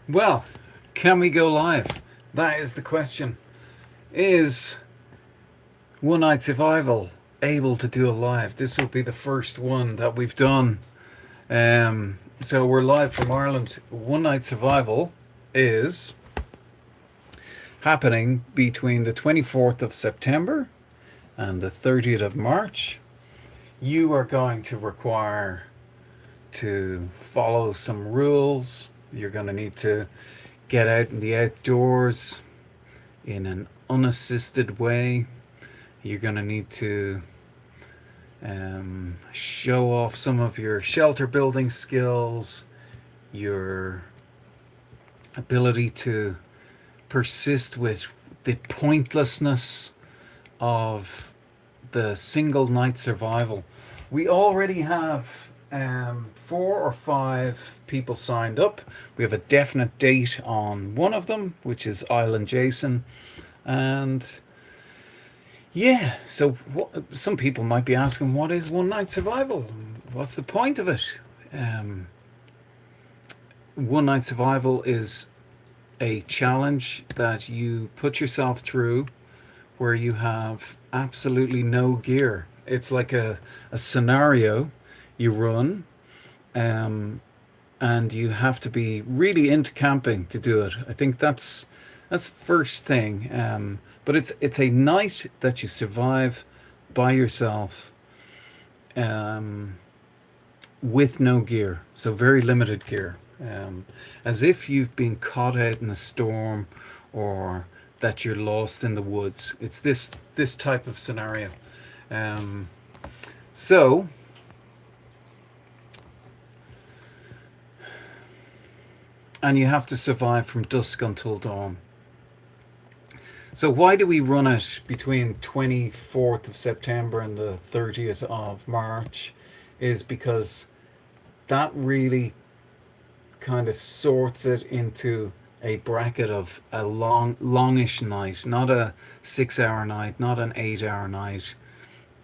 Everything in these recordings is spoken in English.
Well, can we go live? That is the question. Is One Night Survival able to do a live? This will be the first one that we've done. So we're live from Ireland. One Night Survival is happening between the 24th of September and the 30th of March. You are going to require to follow some rules. You're going to need to get out in the outdoors in an unassisted way. You're going to need to show off some of your shelter building skills, your ability to persist with the pointlessness of the single night survival. We already have 4 or 5 people signed up. We have a definite date on one of them, which is Island Jason. And yeah, so some people might be asking, what is One Night Survival? What's the point of it? One Night Survival is a challenge that you put yourself through where you have absolutely no gear. It's like a scenario you run, and you have to be really into camping to do it. I think that's first thing. But it's a night that you survive by yourself, um, with no gear, so very limited gear, as if you've been caught out in a storm or that you're lost in the woods. It's this type of scenario. Um, so and you have to survive from dusk until dawn. So why do we run it between 24th of September and the 30th of March? Is because that really kind of sorts it into a bracket of a longish night, not a 6 hour night, not an 8 hour night.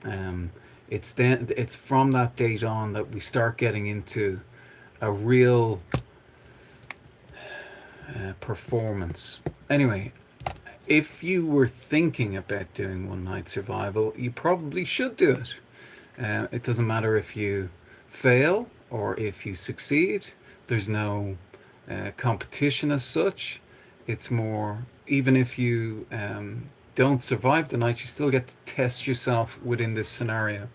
Um, it's from that date on that we start getting into a real performance. Anyway, if you were thinking about doing One Night Survival, you probably should do it. It doesn't matter if you fail or if you succeed. There's no competition as such. It's more, even if you don't survive the night, you still get to test yourself within this scenario.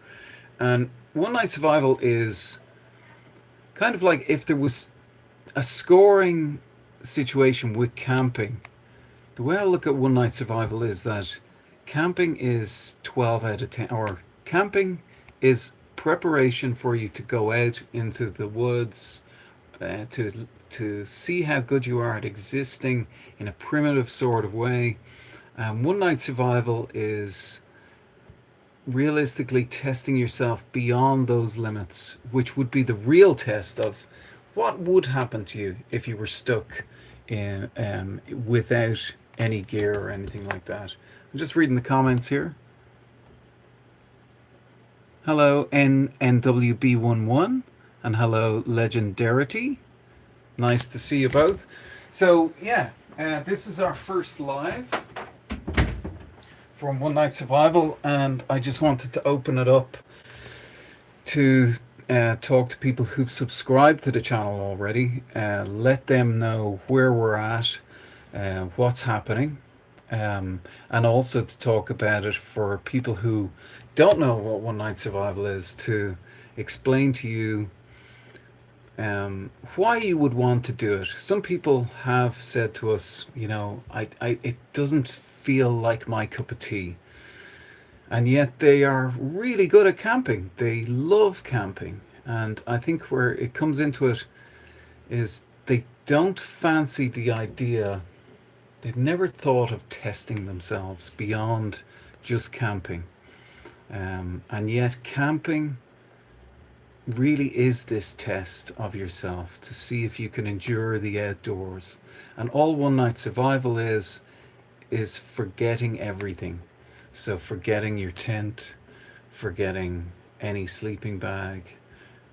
And One Night Survival is kind of like if there was a scoring situation with camping. The way I look at One Night Survival is that camping is 12 out of 10, or camping is preparation for you to go out into the woods, to see how good you are at existing in a primitive sort of way. One Night Survival is realistically testing yourself beyond those limits, which would be the real test of what would happen to you if you were stuck in, without any gear or anything like that. I'm just reading the comments here. Hello NNWB11 and hello Legendarity. Nice to see you both. So yeah, this is our first live from One Night Survival, and I just wanted to open it up to talk to people who've subscribed to the channel already, let them know where we're at, what's happening, and also to talk about it for people who don't know what One Night Survival is, to explain to you why you would want to do it. Some people have said to us, it doesn't feel like my cup of tea. And yet they are really good at camping. They love camping. And I think where it comes into it is they don't fancy the idea. They've never thought of testing themselves beyond just camping. And yet camping really is this test of yourself to see if you can endure the outdoors. And all One Night Survival is forgetting everything. So forgetting your tent, forgetting any sleeping bag,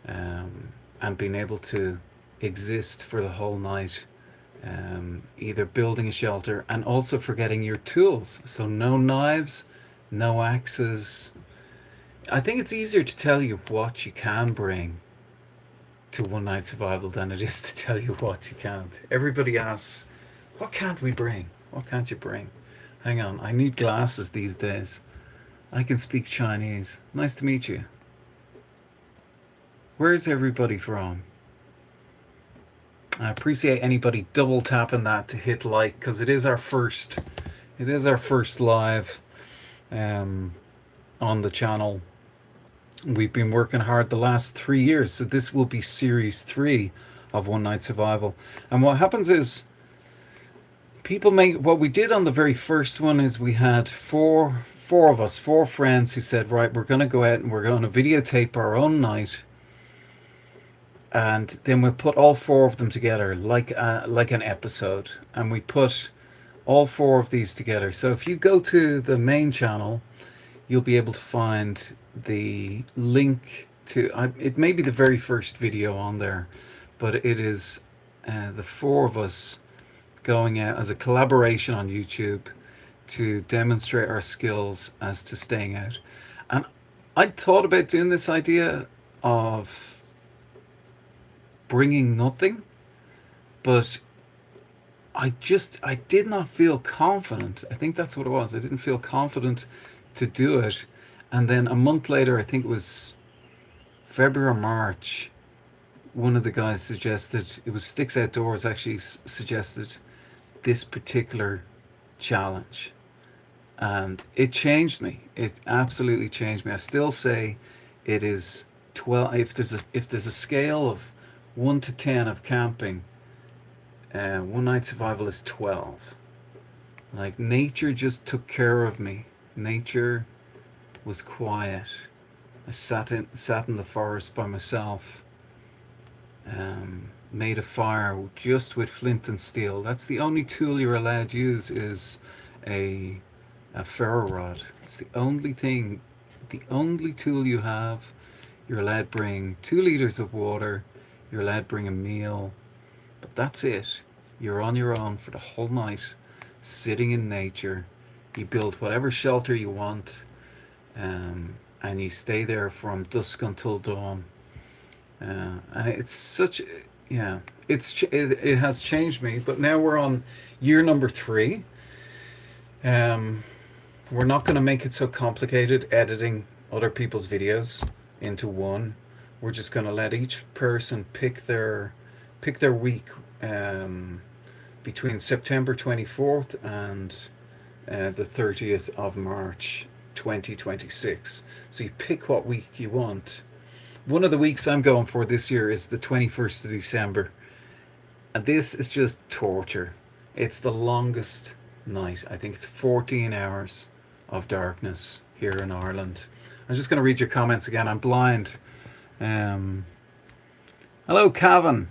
and being able to exist for the whole night, either building a shelter and also forgetting your tools. So no knives, no axes. I think it's easier to tell you what you can bring to one night survival than it is to tell you what you can't. Everybody asks, what can't we bring? What can't you bring? Hang on, I need glasses these days. I can speak Chinese. Nice to meet you. Where's everybody from? I appreciate anybody double tapping that to hit like, because it is our first live on the channel. We've been working hard the last 3 years, so this will be series 3 of One Night Survival. And what happens is, people make, what we did on the very first one is we had four friends who said, right, we're going to go out and we're going to videotape our own night, and then we put all 4 of them together like an episode, and we put all 4 of these together. So if you go to the main channel, you'll be able to find the link to, it may be the very first video on there, but it is the 4 of us going out as a collaboration on YouTube to demonstrate our skills as to staying out. And I thought about doing this idea of bringing nothing, but I did not feel confident. I think that's what it was. I didn't feel confident to do it. And then a month later, I think it was February or March, one of the guys suggested, it was Sticks Outdoors actually suggested this particular challenge. And it changed me. It absolutely changed me. I still say it is 12. If there's a scale of 1 to 10 of camping, One Night Survival is 12. Like, nature just took care of me. Nature was quiet. I sat in the forest by myself, made a fire just with flint and steel. That's the only tool you're allowed to use, is a ferro rod. It's the only tool you have. You're allowed to bring 2 liters of water. You're allowed to bring a meal, but that's it. You're on your own for the whole night, sitting in nature. You build whatever shelter you want, and you stay there from dusk until dawn. And it's such, yeah, it has changed me. But now we're on year number 3. We're not going to make it so complicated editing other people's videos into one. We're just going to let each person pick their week between September 24th and the 30th of March 2026. So you pick what week you want. One of the weeks I'm going for this year is the 21st of December. And this is just torture. It's the longest night. I think it's 14 hours of darkness here in Ireland. I'm just going to read your comments again. I'm blind. Hello, Cavan.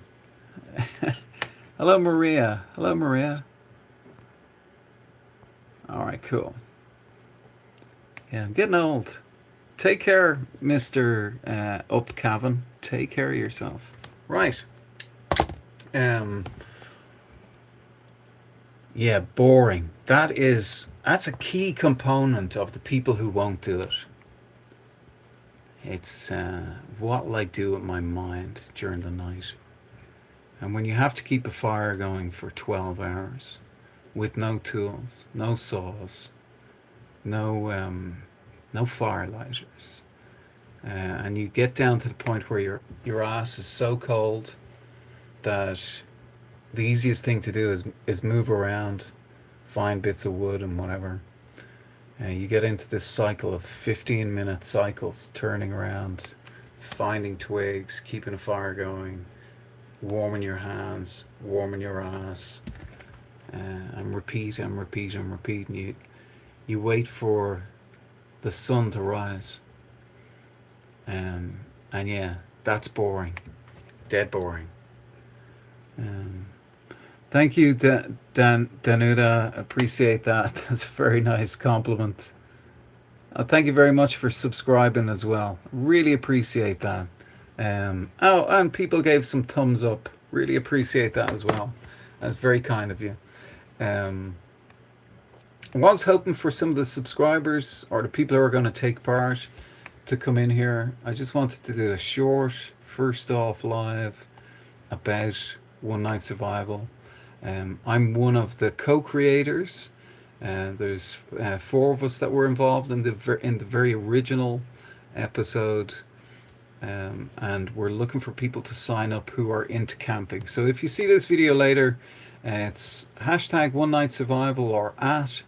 Hello, Maria. Hello, Maria. All right, cool. Yeah, I'm getting old. Take care, Mr. Up Cavan. Take care of yourself. Right. Yeah, boring. That's a key component of the people who won't do it. It's what'll I do with my mind during the night? And when you have to keep a fire going for 12 hours with no tools, no saws, no fire lighters, and you get down to the point where your ass is so cold that the easiest thing to do is move around, find bits of wood and whatever. You get into this cycle of 15-minute cycles, turning around, finding twigs, keeping a fire going, warming your hands, warming your ass, and repeat and repeat and repeat. And you wait for the sun to rise. And yeah, that's boring. Dead boring. Thank you, Danuta. Appreciate that. That's a very nice compliment. Thank you very much for subscribing as well. Really appreciate that. Oh, and people gave some thumbs up. Really appreciate that as well. That's very kind of you. Um, I was hoping for some of the subscribers or the people who are going to take part to come in here. I just wanted to do a short first off live about One Night Survival. I'm one of the co-creators. There's four of us that were involved in the very original episode, and we're looking for people to sign up who are into camping. So if you see this video later, it's hashtag One Night Survival or at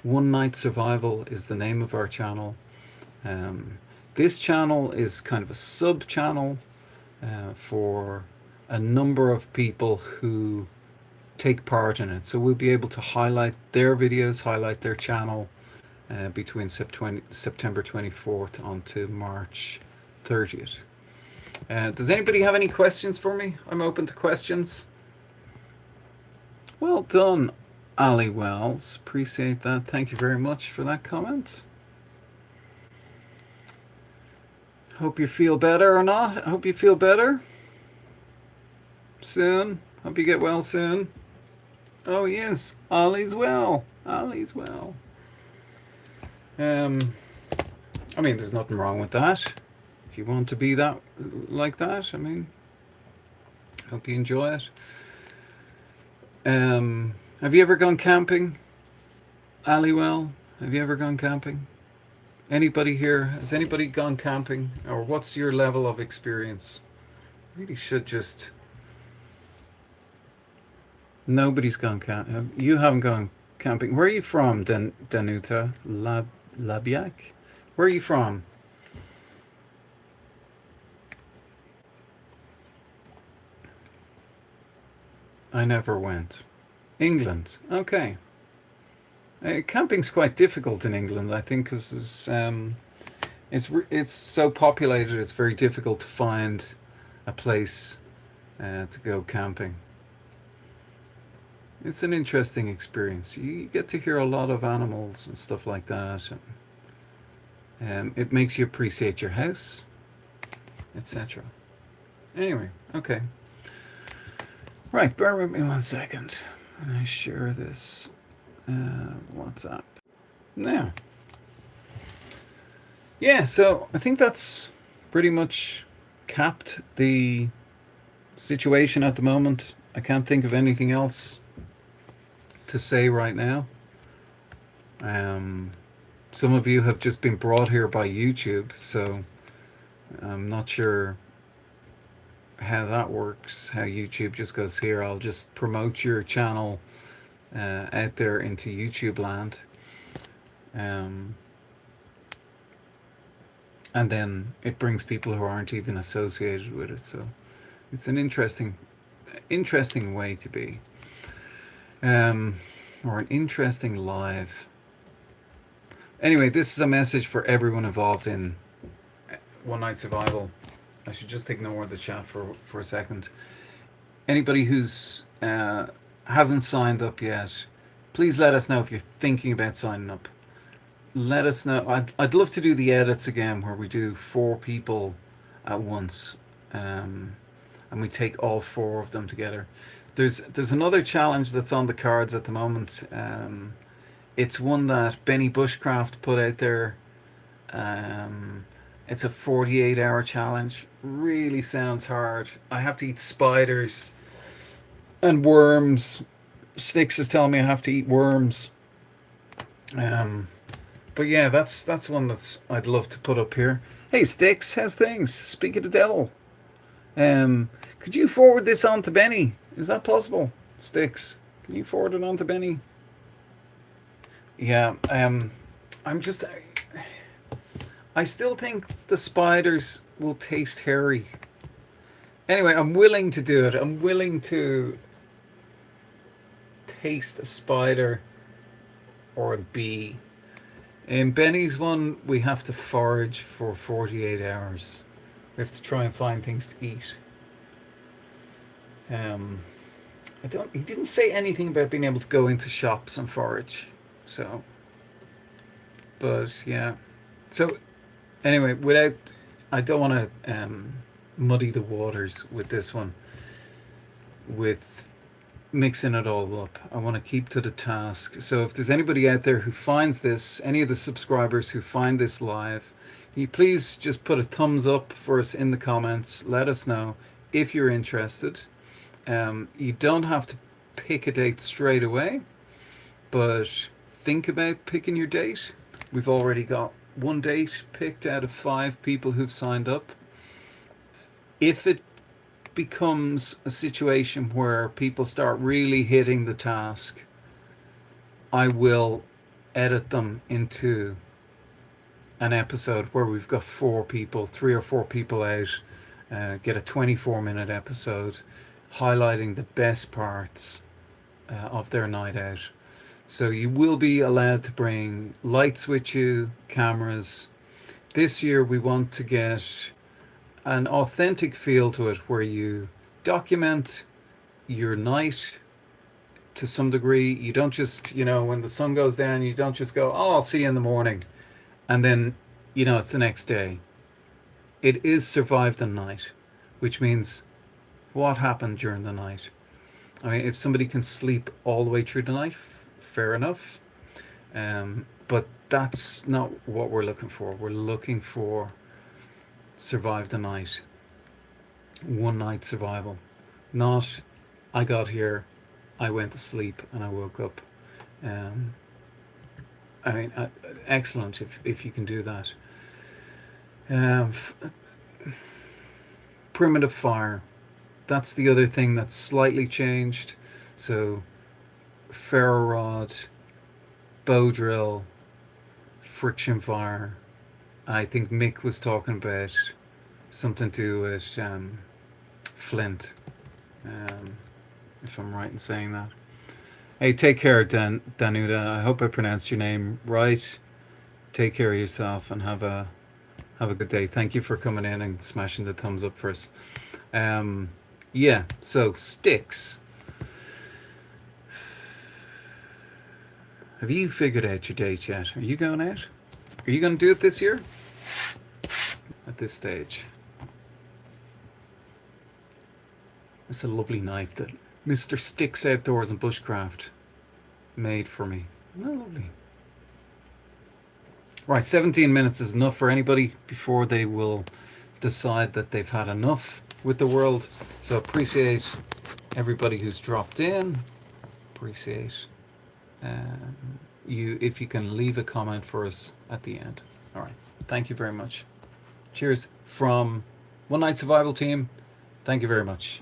One Night Survival is the name of our channel. This channel is kind of a sub channel for a number of people who take part in it. So we'll be able to highlight their videos, highlight their channel between September 24th on to March 30th. Does anybody have any questions for me? I'm open to questions. Well done, Ali Wells. Appreciate that. Thank you very much for that comment. Hope you feel better or not. I hope you feel better soon. Hope you get well soon. Oh, he is. Ali's well. Ali's well. I mean, there's nothing wrong with that. If you want to be that like that, I mean, hope you enjoy it. Have you ever gone camping, Aliwell? Have you ever gone camping? Anybody here? Has anybody gone camping? Or what's your level of experience? Really should just... Nobody's gone camping. You haven't gone camping. Where are you from, Danuta? Labiak? Where are you from? I never went. England. Okay. Camping's quite difficult in England, I think, because it's so populated. It's very difficult to find a place to go camping. It's an interesting experience. You get to hear a lot of animals and stuff like that. It makes you appreciate your house, etc. Anyway, okay. Right, bear with me 1 second. When I share this WhatsApp. Now. Yeah, so I think that's pretty much capped the situation at the moment. I can't think of anything else to say right now. Some of you have just been brought here by YouTube, so I'm not sure how that works, how YouTube just goes, here, I'll just promote your channel out there into YouTube land, and then it brings people who aren't even associated with it. So it's an interesting way to be, or an interesting live. Anyway, this is a message for everyone involved in One Night Survival. I should just ignore the chat for a second. Anybody who's hasn't signed up yet, please let us know if you're thinking about signing up. Let us know. I'd love to do the edits again where we do 4 people at once, and we take all 4 of them together. There's another challenge that's on the cards at the moment. It's one that Benny Bushcraft put out there. It's a 48-hour challenge. Really sounds hard. I have to eat spiders and worms. Sticks is telling me I have to eat worms. But yeah, that's one that's I'd love to put up here. Hey Sticks, how's things? Speak of the devil. Could you forward this on to Benny? Is that possible? Sticks, can you forward it on to Benny? Yeah, I still think the spiders will taste hairy. Anyway, I'm willing to do it. I'm willing to taste a spider or a bee. In Benny's one, we have to forage for 48 hours. We have to try and find things to eat. He didn't say anything about being able to go into shops and forage. So, but yeah. So, anyway, I don't want to muddy the waters with this one. with mixing it all up. I want to keep to the task. So if there's anybody out there who finds this, any of the subscribers who find this live, can you please just put a thumbs up for us in the comments. Let us know if you're interested. You don't have to pick a date straight away, but think about picking your date. We've already got one date picked out of 5 people who've signed up. If it becomes a situation where people start really hitting the task, I will edit them into an episode where we've got 4 people, 3 or 4 people out, get a 24-minute episode highlighting the best parts of their night out. So you will be allowed to bring lights with you, cameras. This year we want to get an authentic feel to it where you document your night to some degree. You don't just, when the sun goes down, you don't just go, oh, I'll see you in the morning. And then, it's the next day. It is survive the night, which means what happened during the night. I mean, if somebody can sleep all the way through the night, fair enough. But that's not what we're looking for. We're looking for survive the night. One night survival. Not, I got here, I went to sleep, and I woke up. Excellent if you can do that. Primitive fire. That's the other thing that's slightly changed. So, ferro rod, bow drill, friction fire. I think Mick was talking about something to do with flint, if I'm right in saying that. Hey, take care, Danuta. I hope I pronounced your name right. Take care of yourself and have a good day. Thank you for coming in and smashing the thumbs up for us. So sticks. Have you figured out your date yet? Are you going out? Are you going to do it this year? At this stage. It's a lovely knife that Mr. Sticks Outdoors and Bushcraft made for me. Oh, lovely. Right, 17 minutes is enough for anybody before they will decide that they've had enough with the world. So appreciate everybody who's dropped in. Appreciate you if you can leave a comment for us at the end. All right, thank you very much. Cheers from One Night Survival Team. Thank you very much.